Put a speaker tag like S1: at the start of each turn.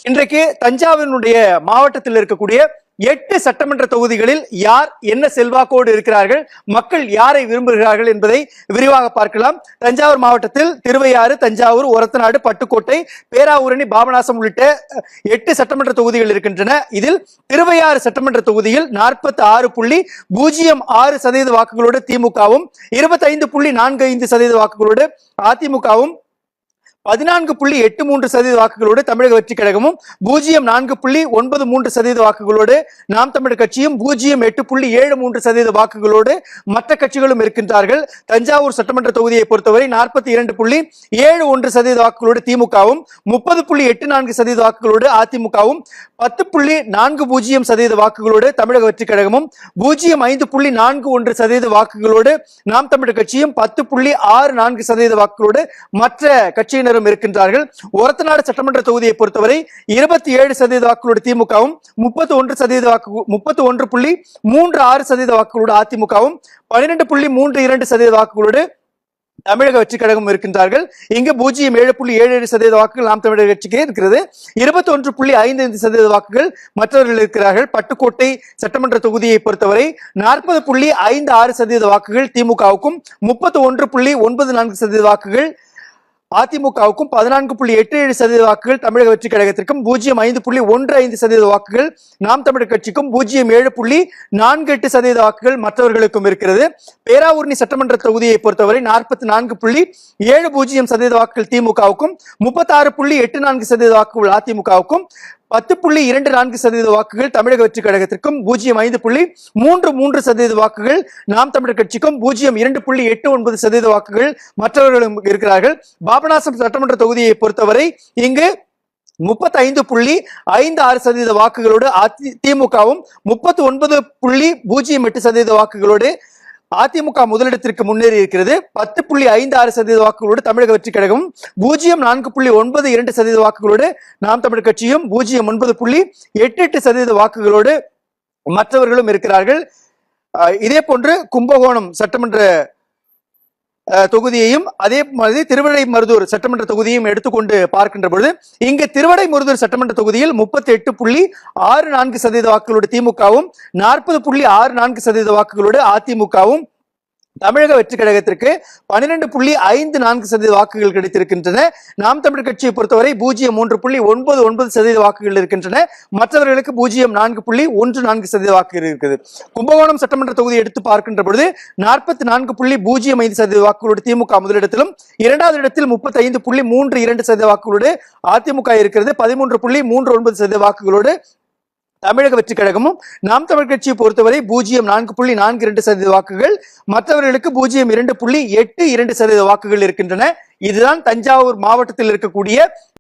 S1: இன்றைக்கு தஞ்சாவூரினுடைய மாவட்டத்தில் இருக்கக்கூடிய 8 சட்டமன்ற தொகுதிகளில் யார் என்ன செல்வாக்கோடு இருக்கிறார்கள், மக்கள் யாரை விரும்புகிறார்கள் என்பதை விரிவாக பார்க்கலாம். தஞ்சாவூர் மாவட்டத்தில் திருவையாறு, தஞ்சாவூர், ஒரத்தநாடு, பட்டுக்கோட்டை, பேராவூரணி, பாபநாசம் உள்ளிட்ட 8 சட்டமன்ற தொகுதிகள் இருக்கின்றன. இதில் திருவையாறு சட்டமன்ற தொகுதியில் 46.06% வாக்குகளோடு திமுகவும், 25.45% வாக்குகளோடு அதிமுகவும், 14.83% வாக்குகளோடு தமிழக வெற்றி கழகமும், 0.93% வாக்குகளோடு நாம் தமிழர் கட்சியும், 0.873% வாக்குகளோடு மற்ற கட்சிகளும் இருக்கின்றார்கள். தஞ்சாவூர் சட்டமன்ற தொகுதியை பொறுத்தவரை 42.71% வாக்குகளோடு திமுகவும், 30.84% வாக்குகளோடு அதிமுகவும், 10.40% வாக்குகளோடு தமிழக வெற்றி கழகமும், 0.541% வாக்குகளோடு நாம் தமிழர் கட்சியும், 10.64% வாக்குகளோடு மற்ற கட்சியினர் இருக்கின்றார்கள். ஒரத்தநாடு சட்டமன்ற தொகுதியை பொறுத்தவரை 27% வாக்குகளோடு திமுகவும், 31.36% வாக்குகளோடு அதிமுகவும், 12.32% வாக்குகளோடு தமிழக வெற்றி கழகம் இருக்கின்றார்கள். இங்கு 0.77% வாக்குகள் நாம் தமிழக கட்சிக்கு இருக்கிறது. 21.55% வாக்குகள் மற்றவர்கள் இருக்கிறார்கள். பட்டுக்கோட்டை சட்டமன்ற தொகுதியை பொறுத்தவரை 40.56% வாக்குகள் திமுகவுக்கும், 31.94% வாக்குகள் அதிமுகவுக்கும், 14.87% வாக்குகள் தமிழக வெற்றி கழகத்திற்கும், 0.515% வாக்குகள் நாம் தமிழர் கட்சிக்கும், 0.748% வாக்குகள் மற்றவர்களுக்கும் இருக்கிறது. பேராவூரணி சட்டமன்ற தொகுதியை பொறுத்தவரை 44.70% வாக்குகள் திமுகவுக்கும், 36.84% வாக்குகள் அதிமுகவுக்கும், 10.24% வாக்குகள் தமிழக வெற்றி கழகத்திற்கும், 0.533% வாக்குகள் நாம் தமிழர் கட்சிக்கும், 0.289% வாக்குகள் மற்றவர்களும் இருக்கிறார்கள். பாபநாசம் சட்டமன்ற தொகுதியை பொறுத்தவரை இங்கு 35.56% வாக்குகளோடு திமுகவும், 39.08% வாக்குகளோடு அதிமுக முதலிடத்திற்கு முன்னேறி இருக்கிறது. 10.56% வாக்குகளோடு தமிழக வெற்றி கழகமும், 0.492% வாக்குகளோடு நாம் தமிழர் கட்சியும், 0.988% வாக்குகளோடு மற்றவர்களும் இருக்கிறார்கள். இதே போன்று கும்பகோணம் சட்டமன்ற தொகுதியையும், அதே மாதிரி திருவிடைமருதூர் சட்டமன்ற தொகுதியையும் எடுத்துக்கொண்டு பார்க்கின்ற பொழுது இங்கு திருவிடைமருதூர் சட்டமன்ற தொகுதியில் 38.64% வாக்குகளோடு திமுகவும், 40.64% வாக்குகளோடு அதிமுகவும், தமிழக வெற்றி கழகத்திற்கு 12.54% வாக்குகள் கிடைத்திருக்கின்றன. நாம் தமிழர் கட்சியை பொறுத்தவரை 0.3.99% வாக்குகள் இருக்கின்றன. மற்றவர்களுக்கு 0.4.14% வாக்குகள் இருக்குது. கும்பகோணம் சட்டமன்ற தொகுதி எடுத்து பார்க்கின்ற பொழுது 44.05% வாக்குகளோடு திமுக முதலிடத்திலும், இரண்டாவது இடத்தில் 35.32% வாக்குகளோடு அதிமுக இருக்கிறது. 13.39% வாக்குகளோடு தமிழக வெற்றி கழகமும், நாம் தமிழர் கட்சியை பொறுத்தவரை 0.442% வாக்குகள், மற்றவர்களுக்கு 0.282% வாக்குகள் இருக்கின்றன. இதுதான் தஞ்சாவூர் மாவட்டத்தில் இருக்கக்கூடிய